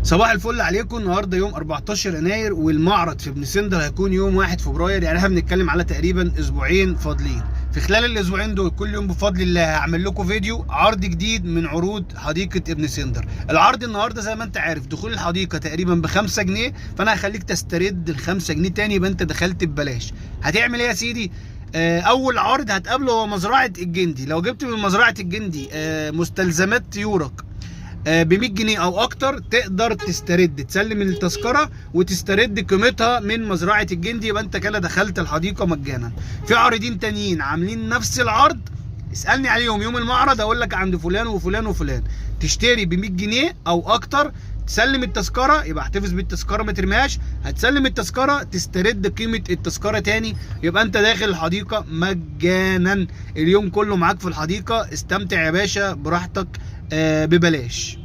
صباح الفل عليكم. النهارده يوم 14 يناير والمعرض في ابن سندر هيكون يوم 1 فبراير، يعني احنا بنتكلم على تقريبا اسبوعين فاضلين. في خلال الاسبوعين دول كل يوم بفضل الله هعمل لكم فيديو عرض جديد من عروض حديقه ابن سندر. العرض النهارده زي ما انت عارف دخول الحديقه تقريبا ب 5 جنيه، فانا هخليك تسترد ال 5 جنيه تاني، يبقى انت دخلت ببلاش. هتعمل ايه يا سيدي؟ اول عرض هتقابله هو مزرعه الجندي. لو جبت من مزرعه الجندي مستلزمات طيورك ب 100 جنيه او اكتر تقدر تسترد، تسلم التذكره وتسترد قيمتها من مزرعه الجندي، يبقى انت كده دخلت الحديقه مجانا. في عارضين تانيين عاملين نفس العرض، اسالني عليهم يوم المعرض اقول لك عند فلان وفلان وفلان. تشتري ب 100 جنيه او اكتر، تسلم التذكره، يبقى احتفظ بالتذكره ما ترميهاش، هتسلم التذكره تسترد قيمه التذكره تاني، يبقى انت داخل الحديقه مجانا. اليوم كله معاك في الحديقه، استمتع يا باشا براحتك ببلاش.